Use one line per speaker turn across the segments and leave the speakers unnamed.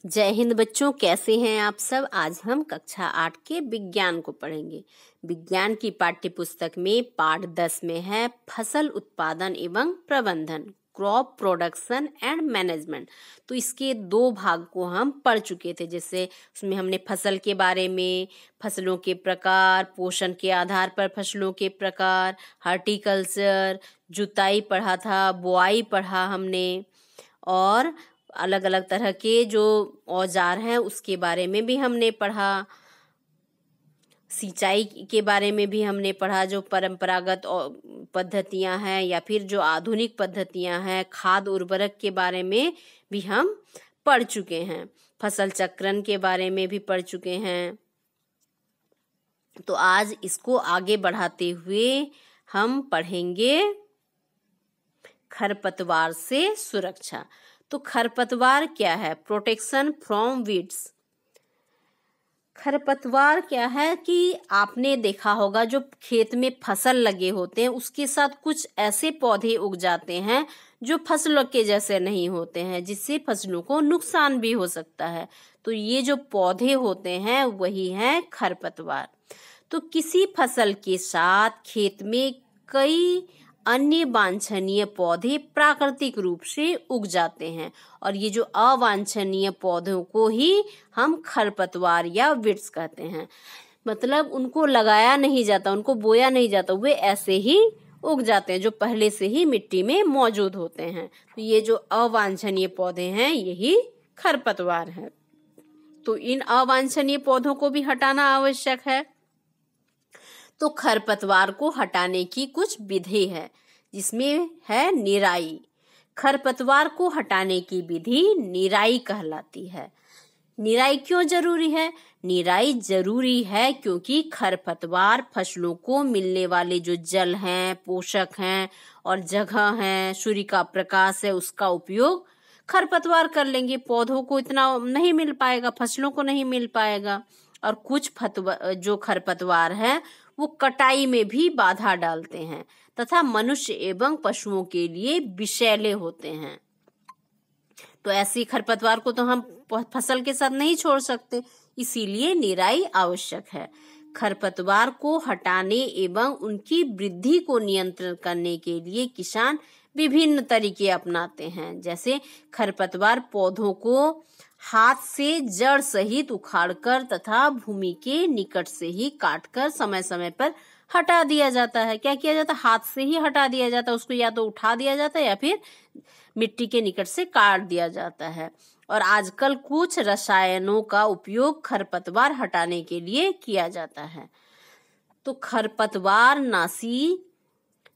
जय हिंद बच्चों, कैसे हैं आप सब। आज हम कक्षा 8 के विज्ञान को पढ़ेंगे। विज्ञान की पाठ्य पुस्तक में पाठ 10 में है फसल उत्पादन एवं प्रबंधन, क्रॉप प्रोडक्शन एंड मैनेजमेंट। तो इसके 2 भाग को हम पढ़ चुके थे। जैसे उसमें हमने फसल के बारे में, फसलों के प्रकार, पोषण के आधार पर फसलों के प्रकार, हॉर्टिकल्चर, जुताई पढ़ा था, बुआई पढ़ा हमने, और अलग अलग तरह के जो औजार हैं उसके बारे में भी हमने पढ़ा। सिंचाई के बारे में भी हमने पढ़ा, जो परंपरागत पद्धतियां हैं या फिर जो आधुनिक पद्धतियां हैं। खाद उर्वरक के बारे में भी हम पढ़ चुके हैं। फसल चक्रण के बारे में भी पढ़ चुके हैं। तो आज इसको आगे बढ़ाते हुए हम पढ़ेंगे खरपतवार से सुरक्षा। तो खरपतवार क्या है? Protection from weeds. खरपतवार क्या है कि आपने देखा होगा जो खेत में फसल लगे होते हैं उसके साथ कुछ ऐसे पौधे उग जाते हैं जो फसलों के जैसे नहीं होते हैं, जिससे फसलों को नुकसान भी हो सकता है। तो ये जो पौधे होते हैं वही हैं खरपतवार। तो किसी फसल के साथ खेत में कई अन्य वांछनीय पौधे प्राकृतिक रूप से उग जाते हैं, और ये जो अवांछनीय पौधों को ही हम खरपतवार या वीड्स कहते हैं। मतलब उनको लगाया नहीं जाता, उनको बोया नहीं जाता, वे ऐसे ही उग जाते हैं जो पहले से ही मिट्टी में मौजूद होते हैं। तो ये जो अवांछनीय पौधे हैं यही खरपतवार है। तो इन अवांछनीय पौधों को भी हटाना आवश्यक है। तो खरपतवार को हटाने की कुछ विधि है, जिसमें है निराई। खरपतवार को हटाने की विधि निराई कहलाती है। निराई क्यों जरूरी है? निराई जरूरी है क्योंकि खरपतवार फसलों को मिलने वाले जो जल हैं, पोषक हैं और जगह है, सूर्य का प्रकाश है, उसका उपयोग खरपतवार कर लेंगे। पौधों को इतना नहीं मिल पाएगा, फसलों को नहीं मिल पाएगा। और कुछ जो खरपतवार है वो कटाई में भी बाधा डालते हैं तथा मनुष्य एवं पशुओं के लिए विषैले होते हैं। तो ऐसी खरपतवार को तो हम फसल के साथ नहीं छोड़ सकते, इसीलिए निराई आवश्यक है। खरपतवार को हटाने एवं उनकी वृद्धि को नियंत्रण करने के लिए किसान विभिन्न तरीके अपनाते हैं। जैसे खरपतवार पौधों को हाथ से जड़ सहित उखाड़कर तथा भूमि के निकट से ही काटकर समय समय पर हटा दिया जाता है। क्या किया जाता है? हाथ से ही हटा दिया जाता है। उसको या तो उठा दिया जाता है या फिर मिट्टी के निकट से काट दिया जाता है। और आजकल कुछ रसायनों का उपयोग खरपतवार हटाने के लिए किया जाता है। तो खरपतवार नाशी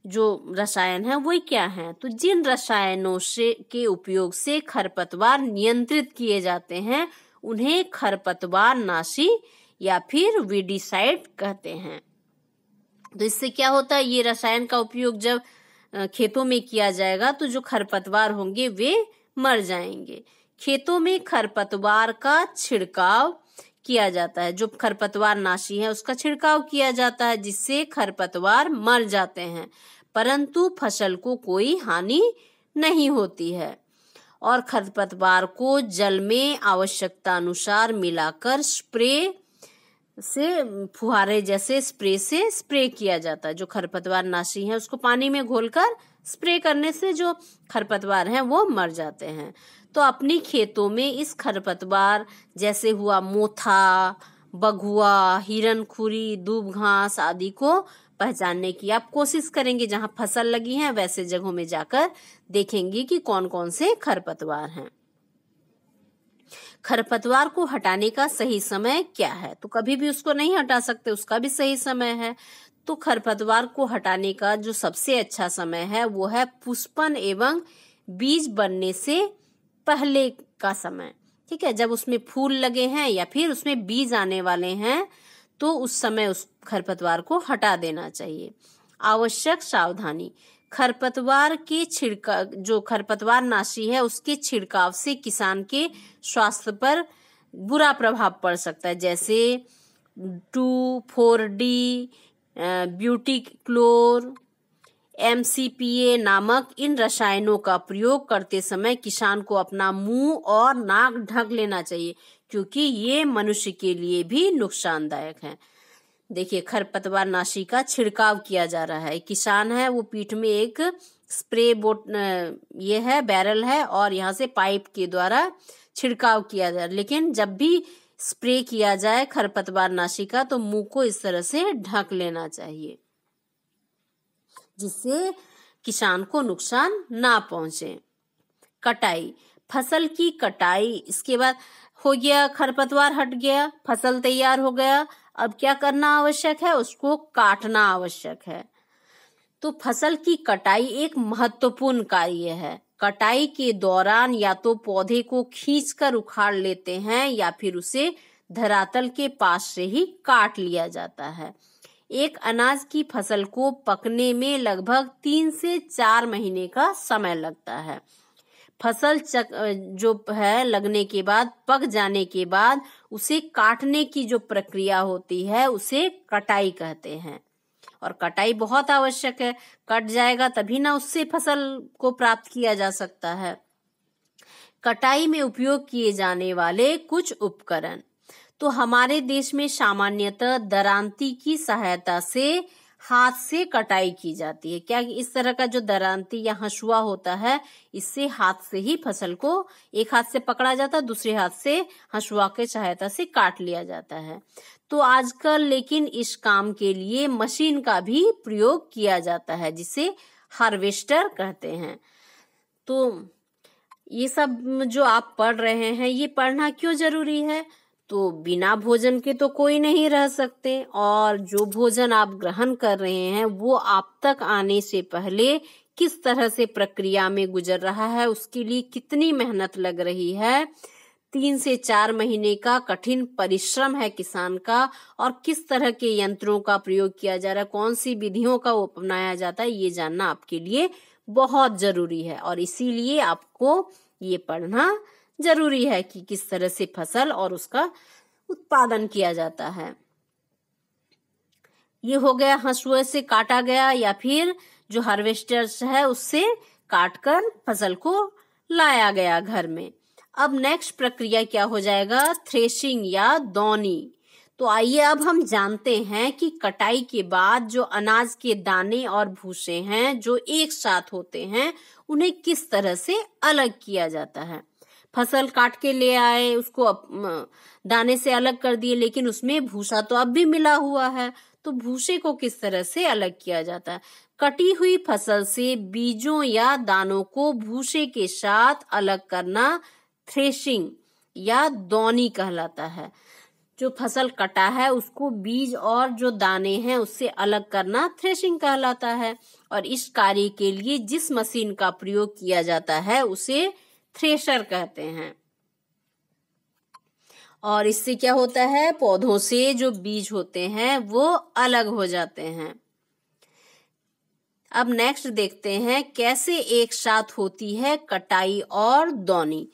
जो रसायन है वो क्या है? तो जिन रसायनों से के उपयोग से खरपतवार नियंत्रित किए जाते हैं उन्हें खरपतवार नाशी या फिर वीडिसाइड कहते हैं। तो इससे क्या होता है? ये रसायन का उपयोग जब खेतों में किया जाएगा तो जो खरपतवार होंगे वे मर जाएंगे। खेतों में खरपतवार का छिड़काव किया जाता है। जो खरपतवार नाशी है उसका छिड़काव किया जाता है, जिससे खरपतवार मर जाते हैं, परंतु फसल को कोई हानि नहीं होती है। और खरपतवार को जल में आवश्यकता अनुसार मिलाकर स्प्रे से, फुहारे जैसे स्प्रे से स्प्रे किया जाता है। जो खरपतवार नाशी है उसको पानी में घोलकर स्प्रे करने से जो खरपतवार हैं वो मर जाते हैं। तो अपनी खेतों में इस खरपतवार जैसे हुआ मोथा, बगुआ, हिरनखुरी, दूब घास आदि को पहचानने की आप कोशिश करेंगे। जहां फसल लगी है वैसे जगहों में जाकर देखेंगे कि कौन कौन से खरपतवार हैं। खरपतवार को हटाने का सही समय क्या है? तो कभी भी उसको नहीं हटा सकते, उसका भी सही समय है। तो खरपतवार को हटाने का जो सबसे अच्छा समय है वो है पुष्पन एवं बीज बनने से पहले का समय। ठीक है, जब उसमें फूल लगे हैं या फिर उसमें बीज आने वाले हैं तो उस समय उस खरपतवार को हटा देना चाहिए। आवश्यक सावधानी। खरपतवार के छिड़काव, जो खरपतवार नाशी है उसके छिड़काव से किसान के स्वास्थ्य पर बुरा प्रभाव पड़ सकता है। जैसे 2,4-D, ब्यूटी क्लोर, MCPA नामक इन रसायनों का प्रयोग करते समय किसान को अपना मुंह और नाक ढक लेना चाहिए, क्योंकि ये मनुष्य के लिए भी नुकसानदायक है। देखिए, खरपतवार नाशी का छिड़काव किया जा रहा है। किसान है वो पीठ में एक स्प्रे ये है बैरल है और यहाँ से पाइप के द्वारा छिड़काव किया जा रहा है। लेकिन जब भी स्प्रे किया जाए खरपतवार नाशी का तो मुंह को इस तरह से ढक लेना चाहिए, जिससे किसान को नुकसान ना पहुंचे। कटाई, फसल की कटाई, इसके बाद हो गया, खरपतवार हट गया, फसल तैयार हो गया। अब क्या करना आवश्यक है? उसको काटना आवश्यक है। तो फसल की कटाई एक महत्वपूर्ण कार्य है। कटाई के दौरान या तो पौधे को खींचकर उखाड़ लेते हैं या फिर उसे धरातल के पास से ही काट लिया जाता है। एक अनाज की फसल को पकने में लगभग 3 से 4 महीने का समय लगता है। फसल जो है लगने के बाद, पक जाने के बाद उसे काटने की जो प्रक्रिया होती है उसे कटाई कहते हैं। और कटाई बहुत आवश्यक है, कट जाएगा तभी ना उससे फसल को प्राप्त किया जा सकता है। कटाई में उपयोग किए जाने वाले कुछ उपकरण, तो हमारे देश में सामान्यतः दरांती की सहायता से हाथ से कटाई की जाती है। क्या इस तरह का जो दरांती या हंसुआ होता है, इससे हाथ से ही फसल को एक हाथ से पकड़ा जाता है, दूसरे हाथ से हंसुआ के सहायता से काट लिया जाता है। तो आजकल लेकिन इस काम के लिए मशीन का भी प्रयोग किया जाता है, जिसे हार्वेस्टर कहते हैं। तो ये सब जो आप पढ़ रहे हैं, ये पढ़ना क्यों जरूरी है? तो बिना भोजन के तो कोई नहीं रह सकते, और जो भोजन आप ग्रहण कर रहे हैं वो आप तक आने से पहले किस तरह से प्रक्रिया में गुजर रहा है, उसके लिए कितनी मेहनत लग रही है। 3 से 4 महीने का कठिन परिश्रम है किसान का, और किस तरह के यंत्रों का प्रयोग किया जा रहा है, कौन सी विधियों का अपनाया जाता है, ये जानना आपके लिए बहुत जरूरी है। और इसीलिए आपको ये पढ़ना जरूरी है कि किस तरह से फसल और उसका उत्पादन किया जाता है। ये हो गया, हंसुए से काटा गया या फिर जो हार्वेस्टर है उससे काटकर फसल को लाया गया घर में। अब नेक्स्ट प्रक्रिया क्या हो जाएगा? थ्रेशिंग या दौनी। तो आइए अब हम जानते हैं कि कटाई के बाद जो अनाज के दाने और भूसे हैं जो एक साथ होते हैं, उन्हें किस तरह से अलग किया जाता है। फसल काट के ले आए, उसको दाने से अलग कर दिए, लेकिन उसमें भूसा तो अब भी मिला हुआ है, तो भूसे को किस तरह से अलग किया जाता है? कटी हुई फसल से बीजों या दानों को भूसे के साथ अलग करना थ्रेशिंग या दौनी कहलाता है। जो फसल कटा है उसको बीज और जो दाने हैं उससे अलग करना थ्रेशिंग कहलाता है। और इस कार्य के लिए जिस मशीन का प्रयोग किया जाता है उसे थ्रेशर कहते हैं। और इससे क्या होता है? पौधों से जो बीज होते हैं वो अलग हो जाते हैं। अब नेक्स्ट देखते हैं कैसे एक साथ होती है कटाई और दौनी।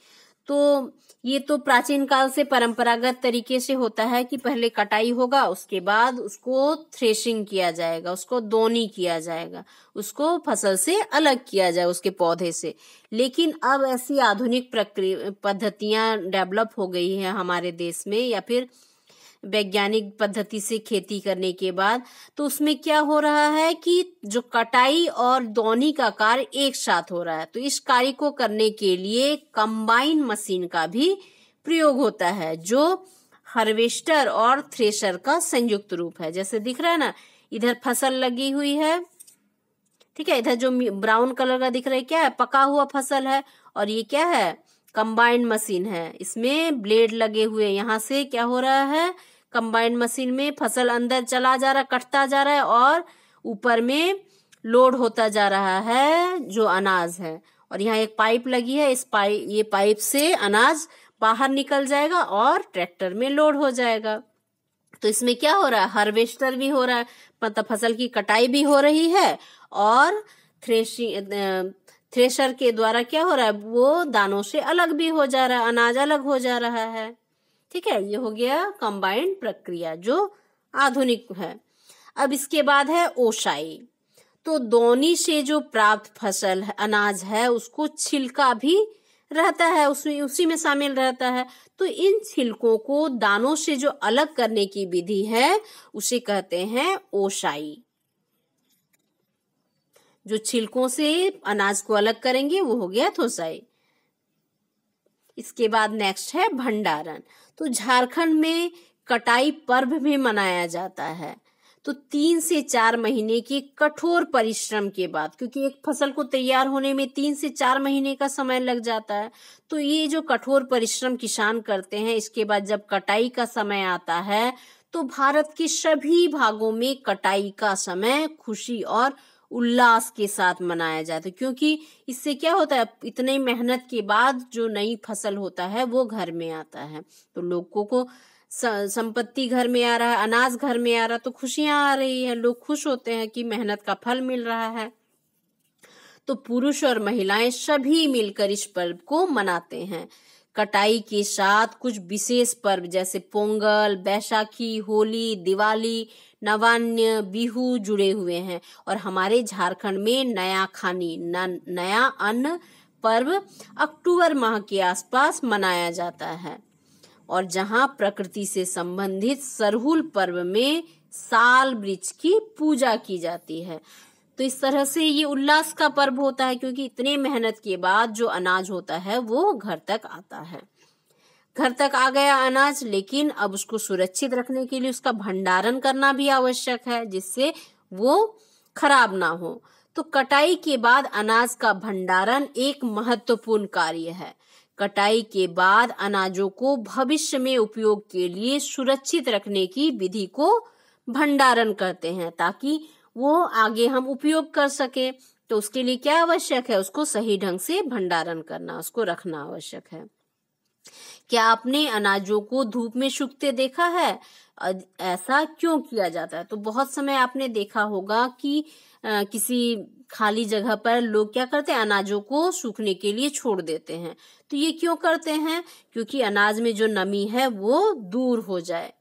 तो ये तो प्राचीन काल से परंपरागत तरीके से होता है कि पहले कटाई होगा, उसके बाद उसको थ्रेशिंग किया जाएगा, उसको दौनी किया जाएगा, उसको फसल से अलग किया जाए उसके पौधे से। लेकिन अब ऐसी आधुनिक पद्धतियां डेवलप हो गई है हमारे देश में, या फिर वैज्ञानिक पद्धति से खेती करने के बाद, तो उसमें क्या हो रहा है कि जो कटाई और दौनी का कार्य एक साथ हो रहा है। तो इस कार्य को करने के लिए कंबाइन मशीन का भी प्रयोग होता है, जो हार्वेस्टर और थ्रेशर का संयुक्त रूप है। जैसे दिख रहा है ना, इधर फसल लगी हुई है, ठीक है, इधर जो ब्राउन कलर का दिख रहा है क्या है? पका हुआ फसल है। और ये क्या है? कंबाइन मशीन है। इसमें ब्लेड लगे हुए, यहाँ से क्या हो रहा है? कंबाइन मशीन में फसल अंदर चला जा रहा है, कटता जा रहा है, और ऊपर में लोड होता जा रहा है जो अनाज है। और यहाँ एक पाइप लगी है, ये पाइप से अनाज बाहर निकल जाएगा और ट्रैक्टर में लोड हो जाएगा। तो इसमें क्या हो रहा है? हार्वेस्टर भी हो रहा है, मतलब फसल की कटाई भी हो रही है, और थ्रेशर के द्वारा क्या हो रहा है? वो दानों से अलग भी हो जा रहा है, अनाज अलग हो जा रहा है। ठीक है, ये हो गया कंबाइंड प्रक्रिया जो आधुनिक है। अब इसके बाद है ओसाई। तो दोनी से जो प्राप्त फसल है, अनाज है, उसको छिलका भी रहता है, उसमें उसी में शामिल रहता है। तो इन छिलकों को दानों से जो अलग करने की विधि है उसे कहते हैं ओसाई। जो छिलकों से अनाज को अलग करेंगे वो हो गया थोसाई। इसके बाद नेक्स्ट है भंडारण। तो झारखंड में कटाई पर्व भी मनाया जाता है। तो 3 से 4 महीने के कठोर परिश्रम के बाद, क्योंकि एक फसल को तैयार होने में 3 से 4 महीने का समय लग जाता है, तो ये जो कठोर परिश्रम किसान करते हैं, इसके बाद जब कटाई का समय आता है तो भारत के सभी भागों में कटाई का समय खुशी और उल्लास के साथ मनाया जाता है। क्योंकि इससे क्या होता है, इतनी मेहनत के बाद जो नई फसल होता है वो घर में आता है, तो लोगों को संपत्ति घर में आ रहा है, अनाज घर में आ रहा है, तो खुशियां आ रही है, लोग खुश होते हैं कि मेहनत का फल मिल रहा है। तो पुरुष और महिलाएं सभी मिलकर इस पर्व को मनाते हैं। कटाई के साथ कुछ विशेष पर्व जैसे पोंगल, बैसाखी, होली, दिवाली, नवान्न, बिहू जुड़े हुए हैं। और हमारे झारखंड में नया खानी नया अन्न पर्व अक्टूबर माह के आसपास मनाया जाता है। और जहां प्रकृति से संबंधित सरहुल पर्व में साल वृक्ष की पूजा की जाती है। तो इस तरह से ये उल्लास का पर्व होता है, क्योंकि इतने मेहनत के बाद जो अनाज होता है वो घर तक आता है। घर तक आ गया अनाज, लेकिन अब उसको सुरक्षित रखने के लिए उसका भंडारण करना भी आवश्यक है, जिससे वो खराब ना हो। तो कटाई के बाद अनाज का भंडारण एक महत्वपूर्ण कार्य है। कटाई के बाद अनाजों को भविष्य में उपयोग के लिए सुरक्षित रखने की विधि को भंडारण करते हैं, ताकि वो आगे हम उपयोग कर सके। तो उसके लिए क्या आवश्यक है, उसको सही ढंग से भंडारण करना, उसको रखना आवश्यक है। क्या आपने अनाजों को धूप में सूखते देखा है? ऐसा क्यों किया जाता है? तो बहुत समय आपने देखा होगा कि किसी खाली जगह पर लोग क्या करते हैं, अनाजों को सूखने के लिए छोड़ देते हैं। तो ये क्यों करते हैं? क्योंकि अनाज में जो नमी है वो दूर हो जाए।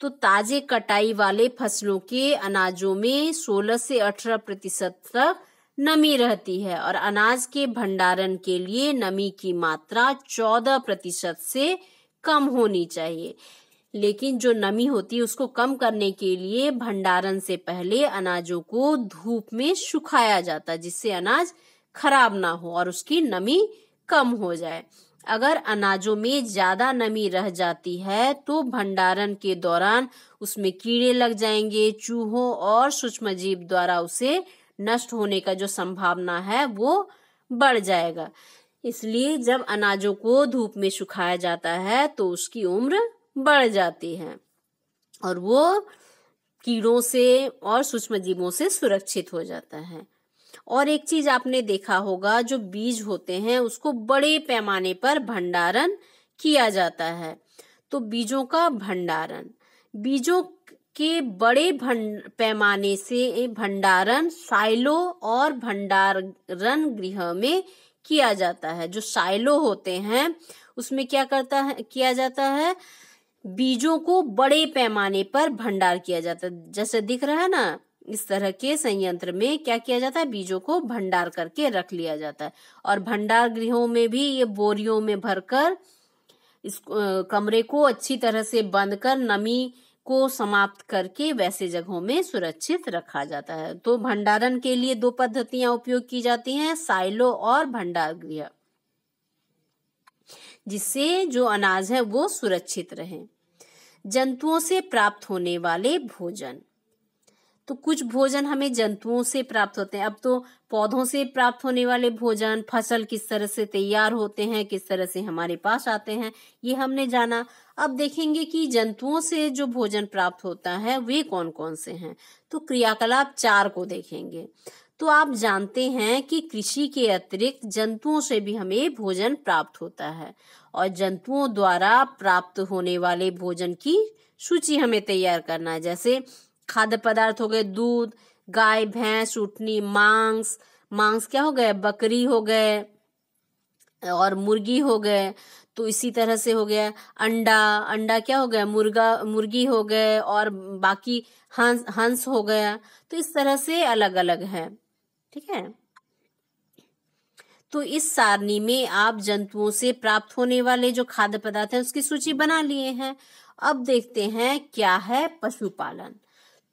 तो ताजे कटाई वाले फसलों के अनाजों में 16 से 18% तक नमी रहती है, और अनाज के भंडारण के लिए नमी की मात्रा 14% से कम होनी चाहिए। लेकिन जो नमी होती है उसको कम करने के लिए भंडारण से पहले अनाजों को धूप में सुखाया जाता है, जिससे अनाज खराब ना हो और उसकी नमी कम हो जाए। अगर अनाजों में ज्यादा नमी रह जाती है तो भंडारण के दौरान उसमें कीड़े लग जाएंगे, चूहों और सूक्ष्मजीव द्वारा उसे नष्ट होने का जो संभावना है वो बढ़ जाएगा। इसलिए जब अनाजों को धूप में सुखाया जाता है तो उसकी उम्र बढ़ जाती है और वो कीड़ों से और सूक्ष्मजीवों से सुरक्षित हो जाता है। और एक चीज आपने देखा होगा, जो बीज होते हैं उसको बड़े पैमाने पर भंडारण किया जाता है। तो बीजों का भंडारण, बीजों के बड़े पैमाने से भंडारण साइलो और भंडारण गृह में किया जाता है। जो साइलो होते हैं उसमें क्या किया जाता है, बीजों को बड़े पैमाने पर भंडार किया जाता है। जैसे दिख रहा है ना, इस तरह के संयंत्र में क्या किया जाता है, बीजों को भंडार करके रख लिया जाता है। और भंडार गृहों में भी ये बोरियों में भरकर इस कमरे को अच्छी तरह से बंद कर नमी को समाप्त करके वैसे जगहों में सुरक्षित रखा जाता है। तो भंडारण के लिए 2 पद्धतियां उपयोग की जाती हैं, साइलो और भंडार गृह, जिससे जो अनाज है वो सुरक्षित रहे। जंतुओं से प्राप्त होने वाले भोजन, तो कुछ भोजन हमें जंतुओं से प्राप्त होते हैं। अब तो पौधों से प्राप्त होने वाले भोजन, फसल किस तरह से तैयार होते हैं, किस तरह से हमारे पास आते हैं, ये हमने जाना। अब देखेंगे कि जंतुओं से जो भोजन प्राप्त होता है वे कौन कौन से हैं। तो क्रियाकलाप 4 को देखेंगे। तो आप जानते हैं कि कृषि के अतिरिक्त जंतुओं से भी हमें भोजन प्राप्त होता है, और जंतुओं द्वारा प्राप्त होने वाले भोजन की सूची हमें तैयार करना है। जैसे खाद्य पदार्थ हो गए, दूध, गाय, भैंस, ऊँटनी, मांस क्या हो गए, बकरी हो गए और मुर्गी हो गए। तो इसी तरह से हो गया अंडा, अंडा क्या हो गया, मुर्गी हो गए, और बाकी हंस हो गया। तो इस तरह से अलग अलग है, ठीक है। तो इस सारणी में आप जंतुओं से प्राप्त होने वाले जो खाद्य पदार्थ हैं उसकी सूची बना लिए हैं। अब देखते हैं क्या है पशुपालन।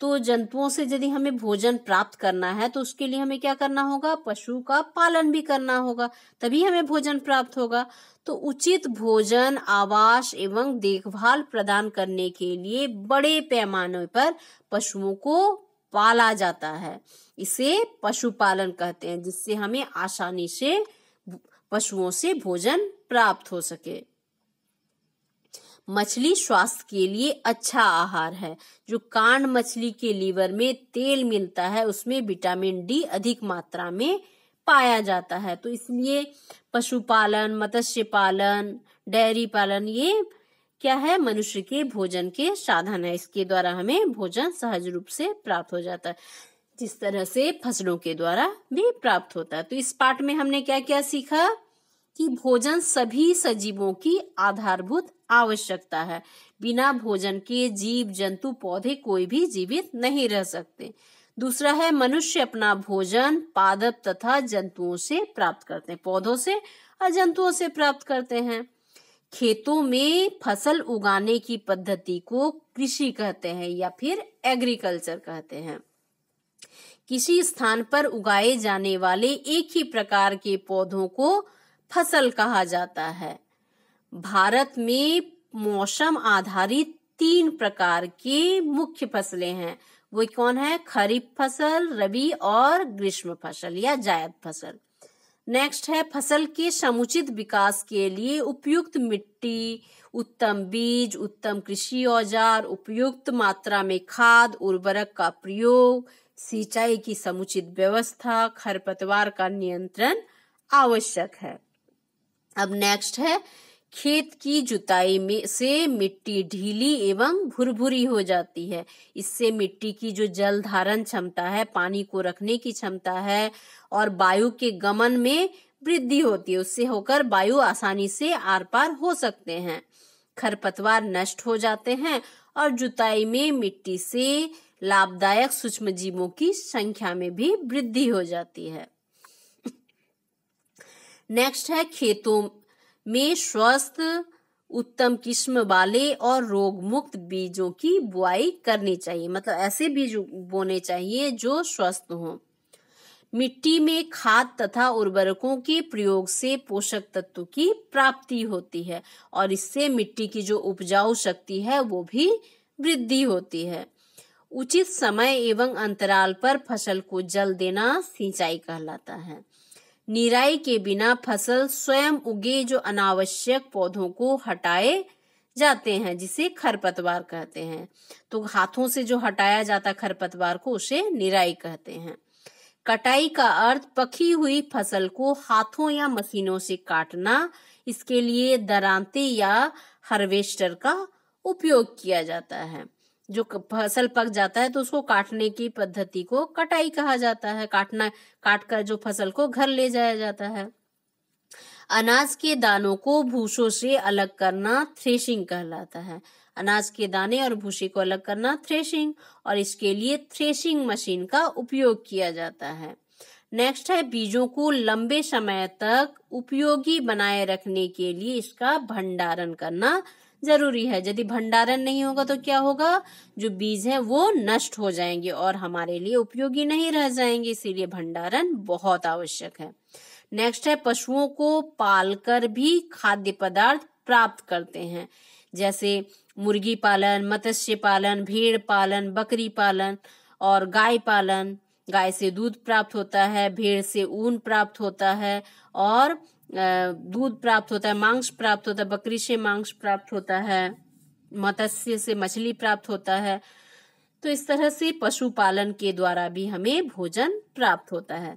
तो जंतुओं से यदि हमें भोजन प्राप्त करना है तो उसके लिए हमें क्या करना होगा, पशु का पालन भी करना होगा, तभी हमें भोजन प्राप्त होगा। तो उचित भोजन, आवास एवं देखभाल प्रदान करने के लिए बड़े पैमाने पर पशुओं को पाला जाता है, इसे पशुपालन कहते हैं, जिससे हमें आसानी से पशुओं से भोजन प्राप्त हो सके। मछली स्वास्थ्य के लिए अच्छा आहार है। जो कांड मछली के लीवर में तेल मिलता है उसमें विटामिन डी अधिक मात्रा में पाया जाता है। तो इसलिए पशुपालन, मत्स्य पालन, डेयरी पालन ये क्या है, मनुष्य के भोजन के साधन है। इसके द्वारा हमें भोजन सहज रूप से प्राप्त हो जाता है, जिस तरह से फसलों के द्वारा भी प्राप्त होता है। तो इस पाठ में हमने क्या क्या सीखा कि भोजन सभी सजीवों की आधारभूत आवश्यकता है। बिना भोजन के जीव जंतु पौधे कोई भी जीवित नहीं रह सकते। दूसरा है मनुष्य अपना भोजन पादप तथा जंतुओं से प्राप्त करते हैं, पौधों से और जंतुओं से प्राप्त करते हैं। खेतों में फसल उगाने की पद्धति को कृषि कहते हैं या फिर एग्रीकल्चर कहते हैं। किसी स्थान पर उगाए जाने वाले एक ही प्रकार के पौधों को फसल कहा जाता है। भारत में मौसम आधारित 3 प्रकार के मुख्य फसलें हैं। वो कौन है, खरीफ फसल, रबी और ग्रीष्म फसल या जायद फसल। नेक्स्ट है फसल के समुचित विकास के लिए उपयुक्त मिट्टी, उत्तम बीज, उत्तम कृषि औजार, उपयुक्त मात्रा में खाद उर्वरक का प्रयोग, सिंचाई की समुचित व्यवस्था, खरपतवार का नियंत्रण आवश्यक है। अब नेक्स्ट है खेत की जुताई में से मिट्टी ढीली एवं भुरभुरी हो जाती है। इससे मिट्टी की जो जल धारण क्षमता है, पानी को रखने की क्षमता है और वायु के गमन में वृद्धि होती है। उससे होकर वायु आसानी से आर पार हो सकते हैं। खरपतवार नष्ट हो जाते हैं और जुताई में मिट्टी से लाभदायक सूक्ष्म जीवों की संख्या में भी वृद्धि हो जाती है। नेक्स्ट है खेतों में स्वस्थ उत्तम किस्म वाले और रोग मुक्त बीजों की बुआई करनी चाहिए। मतलब ऐसे बीज बोने चाहिए जो स्वस्थ हों। मिट्टी में खाद तथा उर्वरकों के प्रयोग से पोषक तत्वों की प्राप्ति होती है और इससे मिट्टी की जो उपजाऊ शक्ति है वो भी वृद्धि होती है। उचित समय एवं अंतराल पर फसल को जल देना सिंचाई कहलाता है। निराई के बिना फसल स्वयं उगे जो अनावश्यक पौधों को हटाए जाते हैं, जिसे खरपतवार कहते हैं। तो हाथों से जो हटाया जाता खरपतवार को उसे निराई कहते हैं। कटाई का अर्थ पकी हुई फसल को हाथों या मशीनों से काटना। इसके लिए दरांते या हार्वेस्टर का उपयोग किया जाता है। जो फसल पक जाता है तो उसको काटने की पद्धति को कटाई कहा जाता है। काट कर जो फसल को घर ले जाया जाता है। अनाज के दानों को भूसों से अलग करना थ्रेशिंग कहलाता है। अनाज के दाने और भूसे को अलग करना थ्रेशिंग, और इसके लिए थ्रेशिंग मशीन का उपयोग किया जाता है। नेक्स्ट है बीजों को लंबे समय तक उपयोगी बनाए रखने के लिए इसका भंडारण करना जरूरी है। यदि भंडारण नहीं होगा तो क्या होगा, जो बीज है वो नष्ट हो जाएंगे और हमारे लिए उपयोगी नहीं रह जाएंगे। इसीलिए भंडारण बहुत आवश्यक है। नेक्स्ट है पशुओं को पालकर भी खाद्य पदार्थ प्राप्त करते हैं, जैसे मुर्गी पालन, मत्स्य पालन, भेड़ पालन, बकरी पालन और गाय पालन। गाय से दूध प्राप्त होता है, भेड़ से ऊन प्राप्त होता है और दूध प्राप्त होता है, मांस प्राप्त होता है, बकरी से मांस प्राप्त होता है, मत्स्य से मछली प्राप्त होता है। तो इस तरह से पशुपालन के द्वारा भी हमें भोजन प्राप्त होता है।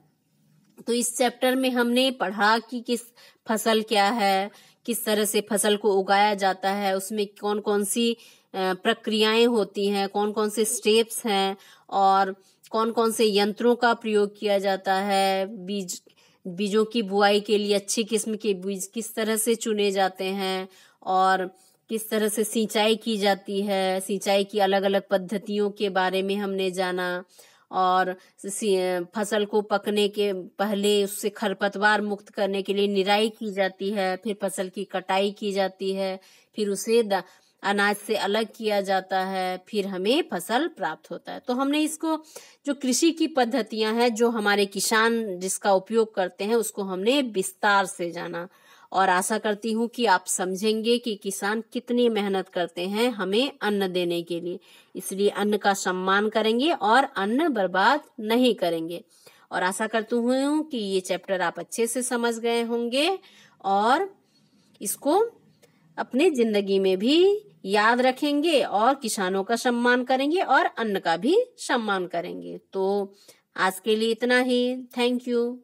तो इस चैप्टर में हमने पढ़ा कि किस फसल क्या है, किस तरह से फसल को उगाया जाता है, उसमें कौन कौन सी प्रक्रियाएं होती हैं, कौन कौन से स्टेप्स हैं और कौन कौन से यंत्रों का प्रयोग किया जाता है, बीज बीजों की बुआई के लिए अच्छी किस्म के बीज किस तरह से चुने जाते हैं और किस तरह से सिंचाई की जाती है, सिंचाई की अलग अलग पद्धतियों के बारे में हमने जाना। और फसल को पकने के पहले उससे खरपतवार मुक्त करने के लिए निराई की जाती है, फिर फसल की कटाई की जाती है, फिर उसे अनाज से अलग किया जाता है, फिर हमें फसल प्राप्त होता है। तो हमने इसको जो कृषि की पद्धतियां हैं जो हमारे किसान जिसका उपयोग करते हैं उसको हमने विस्तार से जाना। और आशा करती हूँ कि आप समझेंगे कि किसान कितनी मेहनत करते हैं हमें अन्न देने के लिए। इसलिए अन्न का सम्मान करेंगे और अन्न बर्बाद नहीं करेंगे। और आशा करती हूँ कि ये चैप्टर आप अच्छे से समझ गए होंगे और इसको अपने जिंदगी में भी याद रखेंगे और किसानों का सम्मान करेंगे और अन्न का भी सम्मान करेंगे। तो आज के लिए इतना ही। Thank you.